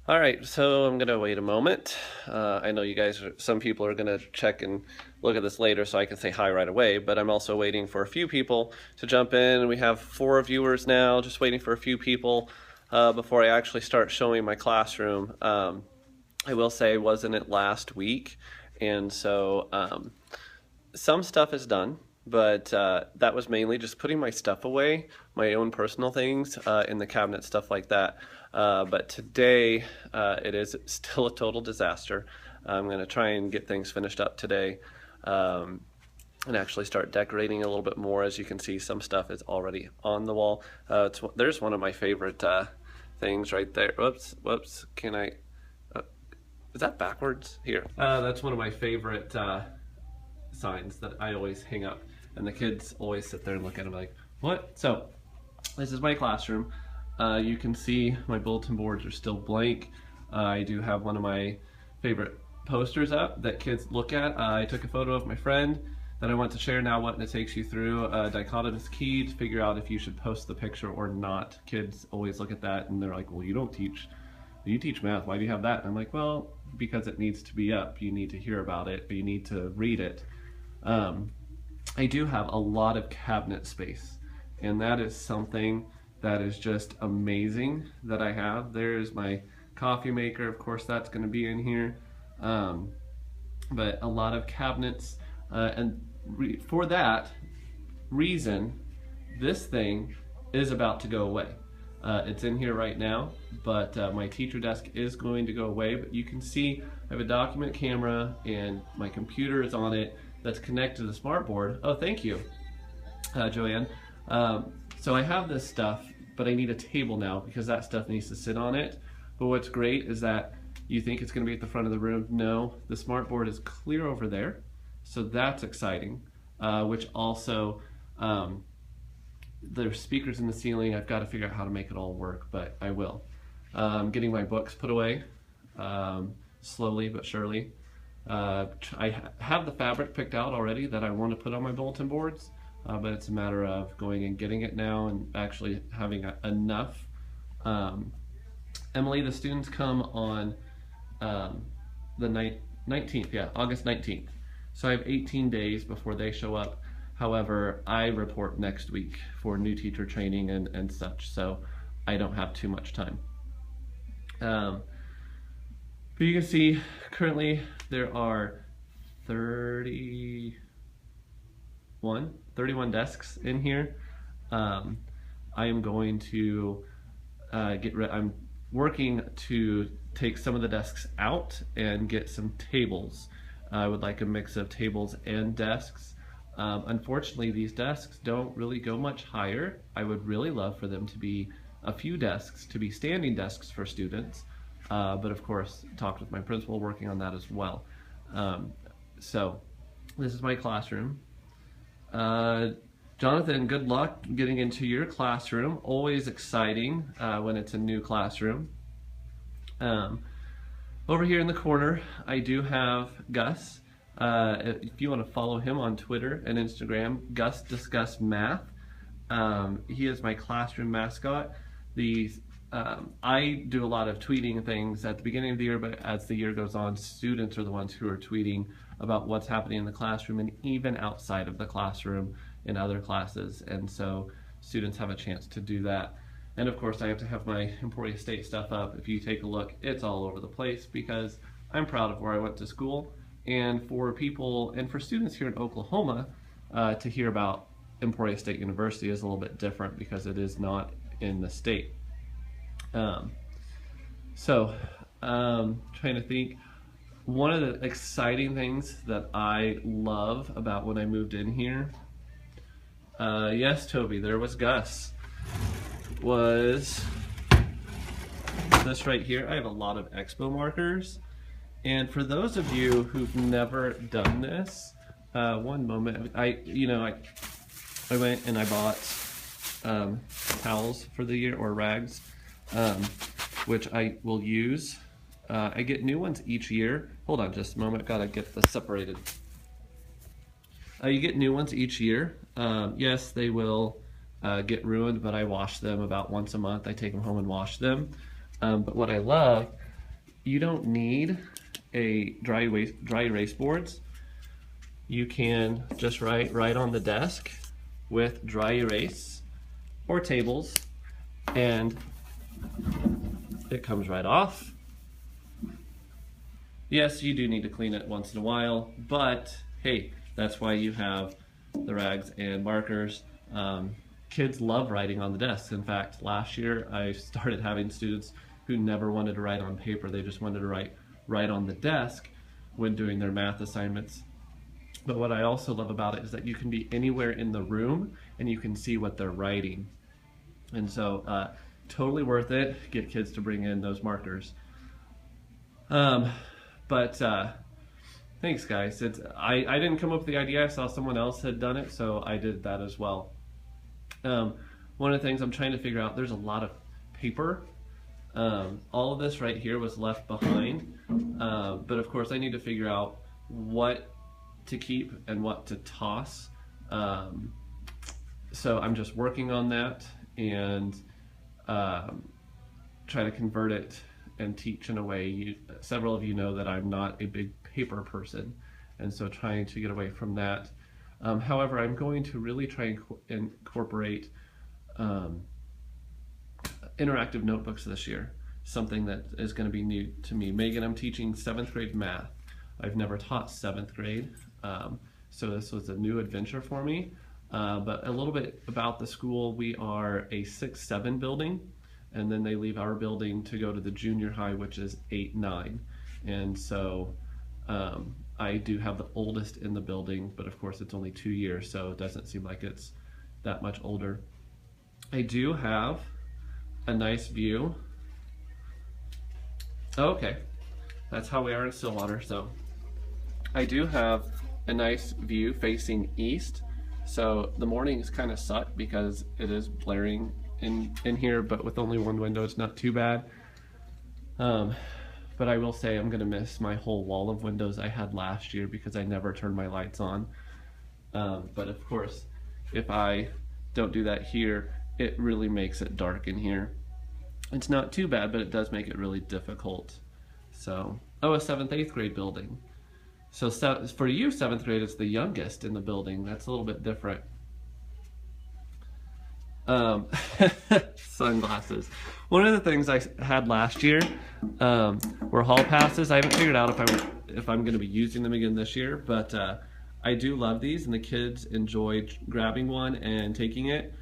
All right, so I'm gonna wait a moment. I know some people are gonna check and look at this later, so I can say hi right away. But I'm also waiting for a few people to jump in. We have 4 viewers now. Just waiting for a few people before I actually start showing my classroom. I will say, wasn't it last week? And so some stuff is done, but that was mainly just putting my stuff away, my own personal things in the cabinet, stuff like that. But today, it is still a total disaster. I'm going to try and get things finished up today and actually start decorating a little bit more. As you can see, some stuff is already on the wall. There's one of my favorite things right there. Whoops, whoops. Can I? Uh, is that backwards? Here. That's one of my favorite signs that I always hang up, and the kids always sit there and look at them like, what? So this is my classroom. You can see my bulletin boards are still blank. I do have one of my favorite posters up that kids look at. I took a photo of my friend that I want to share now what, and it takes you through a dichotomous key to figure out if you should post the picture or not. Kids always look at that and they're like, well, you teach math, why do you have that? And I'm like, well, because it needs to be up. You need to hear about it, but you need to read it. I do have a lot of cabinet space, and that is something that is just amazing that I have. There's my coffee maker, of course that's going to be in here, but a lot of cabinets, for that reason, this thing is about to go away. It's in here right now, but my teacher desk is going to go away. But you can see I have a document camera and my computer is on it that's connected to the smart board. Oh, thank you, Joanne. So I have this stuff, but I need a table now because that stuff needs to sit on it. But what's great is that you think it's going to be at the front of the room. No, the smart board is clear over there. So that's exciting, which also, there's speakers in the ceiling. I've got to figure out how to make it all work, but I will. I'm getting my books put away, slowly but surely. I have the fabric picked out already that I want to put on my bulletin boards, but it's a matter of going and getting it now and actually having enough. Emily, the students come on the 19th, yeah, August 19th. So I have 18 days before they show up. However, I report next week for new teacher training and such, so I don't have too much time. But you can see currently there are 31 desks in here. I am going to I'm working to take some of the desks out and get some tables. I would like a mix of tables and desks. Unfortunately, these desks don't really go much higher. I would really love for them to be a few desks, to be standing desks for students. But of course, talked with my principal working on that as well. So this is my classroom. Jonathan, good luck getting into your classroom. Always exciting when it's a new classroom. Over here in the corner, I do have Gus. If you want to follow him on Twitter and Instagram, Gus Discuss Math. He is my classroom mascot. I do a lot of tweeting things at the beginning of the year, but as the year goes on, students are the ones who are tweeting about what's happening in the classroom and even outside of the classroom in other classes. And so students have a chance to do that. And of course, I have to have my Emporia State stuff up. If you take a look, it's all over the place because I'm proud of where I went to school. And for people and for students here in Oklahoma to hear about Emporia State University is a little bit different because it is not in the state. Trying to think. One of the exciting things that I love about when I moved in here, yes, Toby, there was Gus, was this right here. I have a lot of expo markers. And for those of you who've never done this, one moment, I went and I bought towels for the year, or rags, which I will use. I get new ones each year. Hold on just a moment, gotta get this separated. You get new ones each year. Yes, they will get ruined, but I wash them about once a month. I take them home and wash them. But what I love you don't need a dry erase boards. You can just write right on the desk with dry erase or tables, and it comes right off. Yes, you do need to clean it once in a while, but hey, that's why you have the rags and markers. Kids love writing on the desk. In fact, last year I started having students who never wanted to write on paper. They just wanted to write on the desk when doing their math assignments. But what I also love about it is that you can be anywhere in the room and you can see what they're writing. And so totally worth it. Get kids to bring in those markers. Thanks guys. I didn't come up with the idea. I saw someone else had done it, so I did that as well. One of the things I'm trying to figure out, there's a lot of paper. All of this right here was left behind, but of course I need to figure out what to keep and what to toss. So I'm just working on that and try to convert it and teach in a way. Several of you know that I'm not a big paper person, and so trying to get away from that. However, I'm going to really try and incorporate interactive notebooks this year, something that is going to be new to me. Megan, I'm teaching 7th grade math. I've never taught 7th grade, so this was a new adventure for me. But a little bit about the school: we are a 6-7 building, and then they leave our building to go to the junior high, which is 8-9. And so I do have the oldest in the building, but of course it's only 2 years, so it doesn't seem like it's that much older. I do have a nice view. Okay, that's how we are in Stillwater. So I do have a nice view facing east. So the mornings kind of suck because it is blaring in here, but with only one window, it's not too bad. But I will say I'm gonna miss my whole wall of windows I had last year because I never turned my lights on. But of course, if I don't do that here, it really makes it dark in here. It's not too bad, but it does make it really difficult. So, oh, a 7th, 8th grade building. So for you, 7th grade is the youngest in the building. That's a little bit different. Sunglasses. One of the things I had last year were hall passes. I haven't figured out if I'm going to be using them again this year, but I do love these, and the kids enjoy grabbing one and taking it.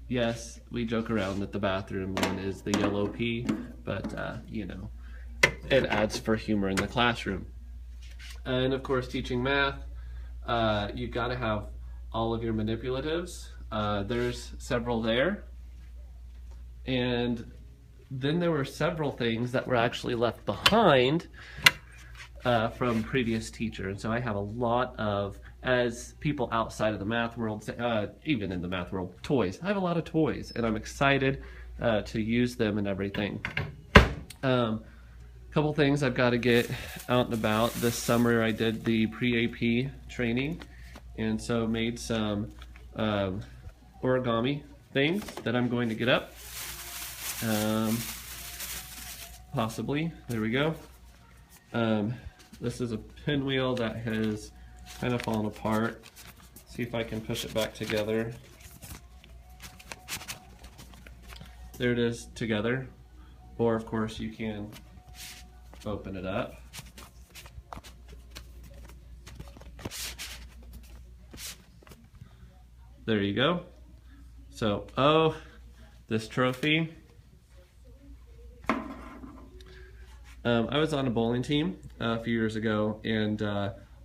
Yes, we joke around that the bathroom one is the yellow pea, but you know, it adds for humor in the classroom. And of course, teaching math, you've got to have all of your manipulatives. There's several there. And then there were several things that were actually left behind from previous teachers. And so I have a lot of, as people outside of the math world, even in the math world, toys. I have a lot of toys, and I'm excited to use them and everything. Couple things I've got to get out and about. This summer I did the pre-AP training, and so made some origami things that I'm going to get up. Possibly. There we go. This is a pinwheel that has kind of fallen apart. See if I can push it back together. There it is together. Or of course you can open it up. There you go. So, oh, this trophy. I was on a bowling team a few years ago, and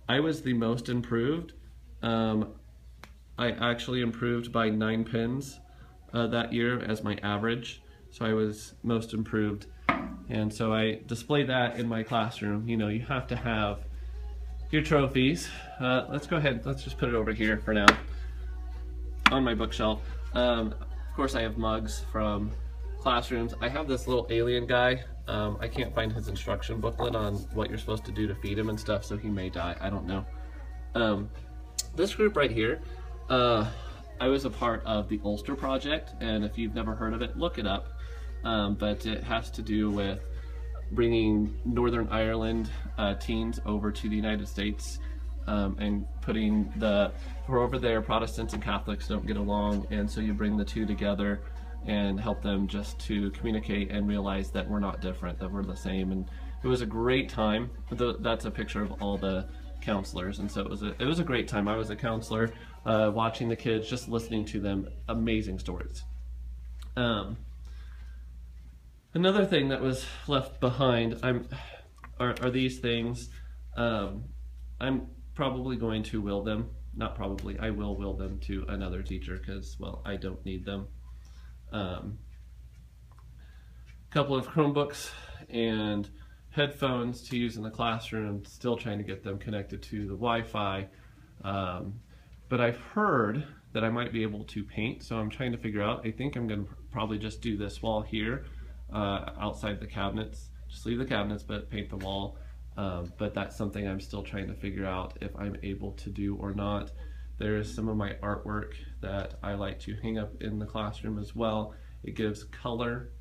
I was the most improved. I actually improved by 9 pins that year as my average, so I was most improved. And so I display that in my classroom. You know, you have to have your trophies. Let's go ahead, let's just put it over here for now on my bookshelf. Of course I have mugs from classrooms. I have this little alien guy. I can't find his instruction booklet on what you're supposed to do to feed him and stuff, so he may die, I don't know. This group right here, I was a part of the Ulster Project, and if you've never heard of it, look it up. But it has to do with bringing Northern Ireland teens over to the United States, and putting who are over there, Protestants and Catholics don't get along, and so you bring the two together and help them just to communicate and realize that we're not different, that we're the same. And it was a great time. That's a picture of all the counselors, and so it was a great time. I was a counselor, watching the kids, just listening to them. Amazing stories. Another thing that was left behind are these things. I'm probably going to will them. Not probably. I will them to another teacher because, well, I don't need them. Couple of Chromebooks and headphones to use in the classroom. Still trying to get them connected to the Wi-Fi. But I've heard that I might be able to paint, so I'm trying to figure out. I think I'm going to probably just do this wall here, outside the cabinets. Just leave the cabinets, but paint the wall. But that's something I'm still trying to figure out if I'm able to do or not. There's some of my artwork that I like to hang up in the classroom as well. It gives color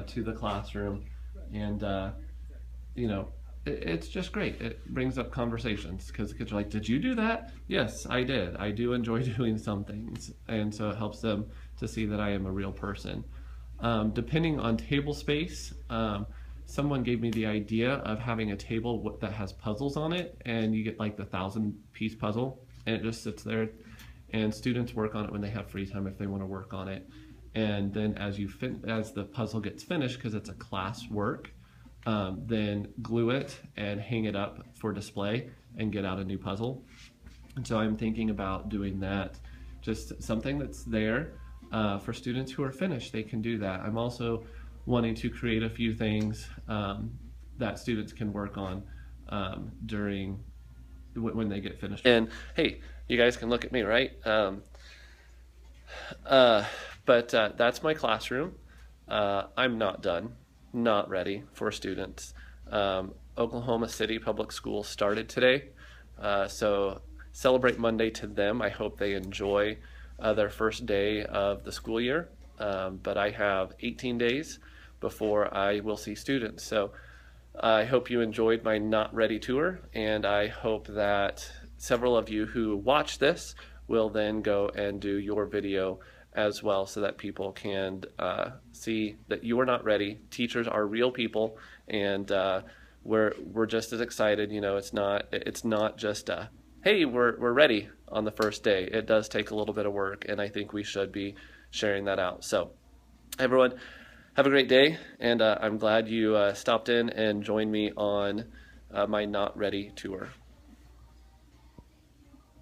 to the classroom, and you know, it's just great. It brings up conversations because the kids are like, "Did you do that?" Yes, I did. I do enjoy doing some things, and so it helps them to see that I am a real person. Depending on table space, someone gave me the idea of having a table that has puzzles on it, and you get like the 1,000-piece puzzle, and it just sits there, and students work on it when they have free time if they want to work on it. And then as the puzzle gets finished, because it's a class work, then glue it and hang it up for display and get out a new puzzle. And so I'm thinking about doing that, just something that's there for students who are finished. They can do that. I'm also wanting to create a few things that students can work on during when they get finished. And hey, you guys can look at me, right? But that's my classroom. I'm not done, not ready for students. Oklahoma City Public Schools started today, so celebrate Monday to them. I hope they enjoy their first day of the school year, but I have 18 days before I will see students. So I hope you enjoyed my Not Ready tour, and I hope that several of you who watch this will then go and do your video as well, so that people can see that you are not ready. Teachers are real people, and we're just as excited. You know, it's not just hey, we're ready on the first day. It does take a little bit of work, and I think we should be sharing that out. So everyone, have a great day, and I'm glad you stopped in and joined me on my Not Ready tour.